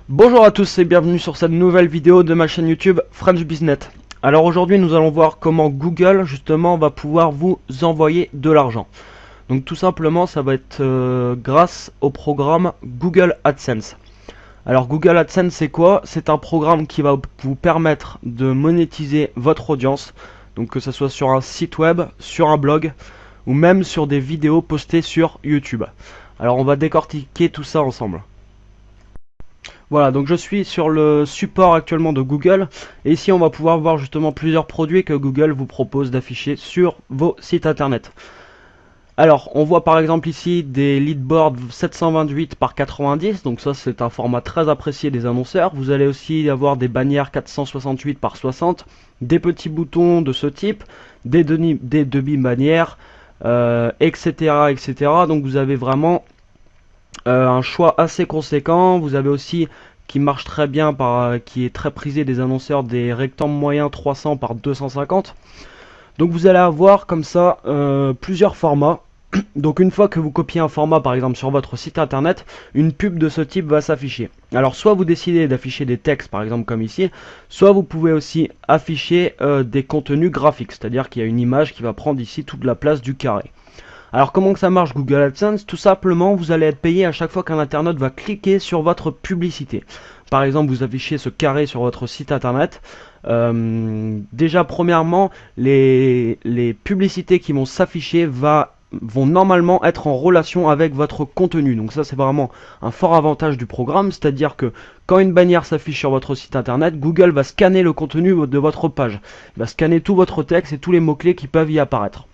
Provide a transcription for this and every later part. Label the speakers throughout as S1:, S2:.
S1: Bonjour à tous et bienvenue sur cette nouvelle vidéo de ma chaîne YouTube French Business. Alors aujourd'hui nous allons voir comment Google justement va pouvoir vous envoyer de l'argent. Donc tout simplement ça va être grâce au programme Google AdSense. Alors Google AdSense c'est quoi? C'est un programme qui va vous permettre de monétiser votre audience. Donc que ce soit sur un site web, sur un blog ou même sur des vidéos postées sur YouTube. Alors on va décortiquer tout ça ensemble. Voilà, donc je suis sur le support actuellement de Google et ici on va pouvoir voir justement plusieurs produits que Google vous propose d'afficher sur vos sites internet. Alors, on voit par exemple ici des leadboards 728 par 90, donc ça c'est un format très apprécié des annonceurs. Vous allez aussi avoir des bannières 468 par 60, des petits boutons de ce type, des demi-bannières, etc., etc. Donc vous avez vraiment un choix assez conséquent. Vous avez aussi qui marche très bien qui est très prisé des annonceurs, des rectangles moyens 300 par 250. Donc vous allez avoir comme ça plusieurs formats. Donc une fois que vous copiez un format par exemple sur votre site internet, une pub de ce type va s'afficher. Alors soit vous décidez d'afficher des textes par exemple comme ici, soit vous pouvez aussi afficher des contenus graphiques, c'est-à-dire qu'il y a une image qui va prendre ici toute la place du carré. Alors comment que ça marche Google AdSense? Tout simplement vous allez être payé à chaque fois qu'un internaute va cliquer sur votre publicité. Par exemple vous affichez ce carré sur votre site internet. Déjà premièrement les publicités qui vont s'afficher vont normalement être en relation avec votre contenu. Donc ça c'est vraiment un fort avantage du programme, c'est-à-dire que quand une bannière s'affiche sur votre site internet, Google va scanner le contenu de votre page. Il va scanner tout votre texte et tous les mots-clés qui peuvent y apparaître.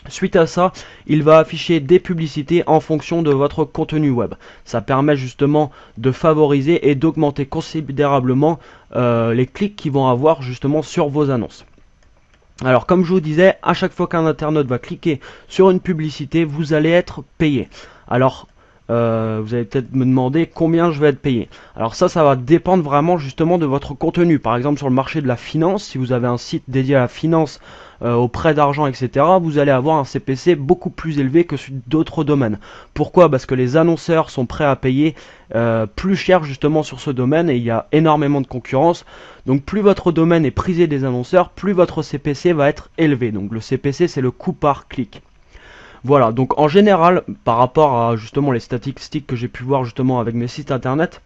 S1: Suite à ça, il va afficher des publicités en fonction de votre contenu web. Ça permet justement de favoriser et d'augmenter considérablement les clics qu'ils vont avoir justement sur vos annonces. Alors comme je vous disais, à chaque fois qu'un internaute va cliquer sur une publicité, vous allez être payé. Alors vous allez peut-être me demander combien je vais être payé. Alors ça va dépendre vraiment justement de votre contenu. Par exemple sur le marché de la finance, si vous avez un site dédié à la finance, au prêt d'argent, etc., vous allez avoir un CPC beaucoup plus élevé que sur d'autres domaines. Pourquoi? Parce que les annonceurs sont prêts à payer plus cher justement sur ce domaine et il y a énormément de concurrence. Donc plus votre domaine est prisé des annonceurs, plus votre CPC va être élevé. Donc le CPC c'est le coût par clic. Voilà, donc en général, par rapport à justement les statistiques que j'ai pu voir justement avec mes sites internet,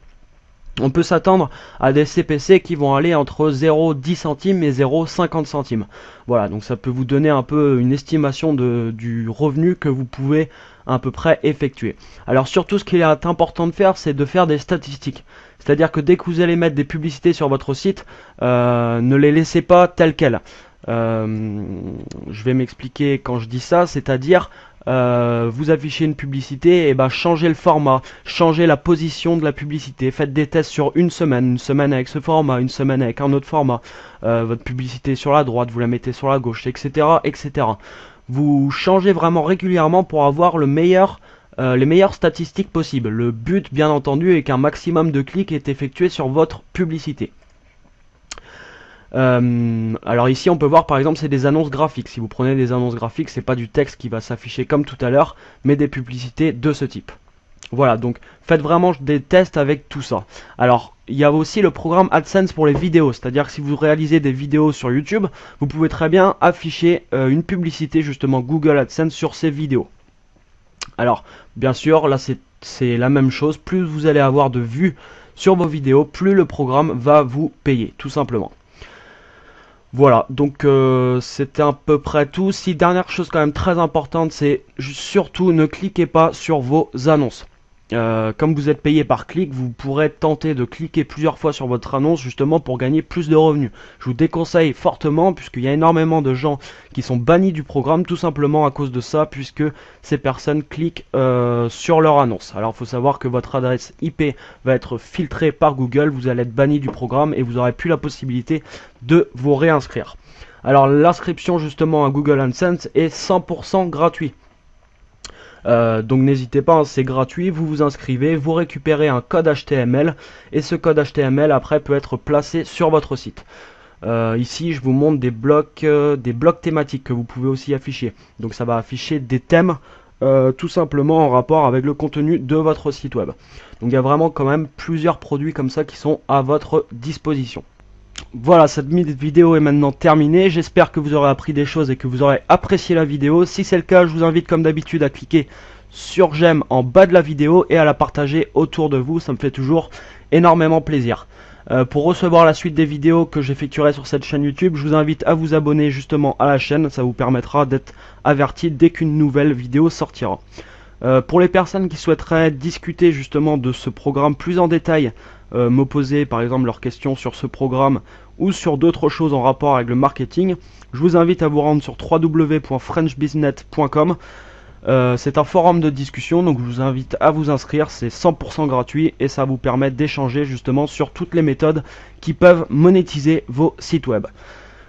S1: on peut s'attendre à des CPC qui vont aller entre 0,10 centimes et 0,50 centimes. Voilà, donc ça peut vous donner un peu une estimation du revenu que vous pouvez à peu près effectuer. Alors surtout ce qu'il est important de faire, c'est de faire des statistiques. C'est-à-dire que dès que vous allez mettre des publicités sur votre site, ne les laissez pas telles quelles. Je vais m'expliquer quand je dis ça, c'est-à-dire vous affichez une publicité, et ben changez le format, changez la position de la publicité, faites des tests sur une semaine avec ce format, une semaine avec un autre format, votre publicité sur la droite, vous la mettez sur la gauche, etc., etc. Vous changez vraiment régulièrement pour avoir les meilleures statistiques possibles. Le but, bien entendu, est qu'un maximum de clics est effectué sur votre publicité. Alors ici on peut voir par exemple c'est des annonces graphiques. Si vous prenez des annonces graphiques, c'est pas du texte qui va s'afficher comme tout à l'heure, mais des publicités de ce type. Voilà, donc faites vraiment des tests avec tout ça. Alors il y a aussi le programme AdSense pour les vidéos, c'est-à-dire que si vous réalisez des vidéos sur YouTube, vous pouvez très bien afficher une publicité justement Google AdSense sur ces vidéos. Alors bien sûr là c'est la même chose, plus vous allez avoir de vues sur vos vidéos, plus le programme va vous payer tout simplement. Voilà, donc c'était à peu près tout. Si dernière chose quand même très importante, c'est surtout ne cliquez pas sur vos annonces. Comme vous êtes payé par clic, vous pourrez tenter de cliquer plusieurs fois sur votre annonce justement pour gagner plus de revenus. Je vous déconseille fortement puisqu'il y a énormément de gens qui sont bannis du programme tout simplement à cause de ça, puisque ces personnes cliquent sur leur annonce. Alors il faut savoir que votre adresse IP va être filtrée par Google, vous allez être banni du programme et vous n'aurez plus la possibilité de vous réinscrire. Alors l'inscription justement à Google AdSense est 100% gratuit. Donc n'hésitez pas, hein, c'est gratuit, vous vous inscrivez, vous récupérez un code HTML et ce code HTML après peut être placé sur votre site. Ici je vous montre des blocs thématiques que vous pouvez aussi afficher. Donc ça va afficher des thèmes tout simplement en rapport avec le contenu de votre site web. Donc il y a vraiment quand même plusieurs produits comme ça qui sont à votre disposition. Voilà, cette vidéo est maintenant terminée. J'espère que vous aurez appris des choses et que vous aurez apprécié la vidéo. Si c'est le cas, je vous invite comme d'habitude à cliquer sur j'aime en bas de la vidéo et à la partager autour de vous. Ça me fait toujours énormément plaisir. Pour recevoir la suite des vidéos que j'effectuerai sur cette chaîne YouTube, je vous invite à vous abonner justement à la chaîne. Ça vous permettra d'être averti dès qu'une nouvelle vidéo sortira. Pour les personnes qui souhaiteraient discuter justement de ce programme plus en détail, me poser par exemple leurs questions sur ce programme ou sur d'autres choses en rapport avec le marketing, je vous invite à vous rendre sur www.frenchbiznet.com. C'est un forum de discussion, donc je vous invite à vous inscrire, c'est 100% gratuit et ça vous permet d'échanger justement sur toutes les méthodes qui peuvent monétiser vos sites web.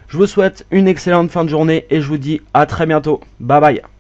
S1: Je vous souhaite une excellente fin de journée et je vous dis à très bientôt. Bye bye.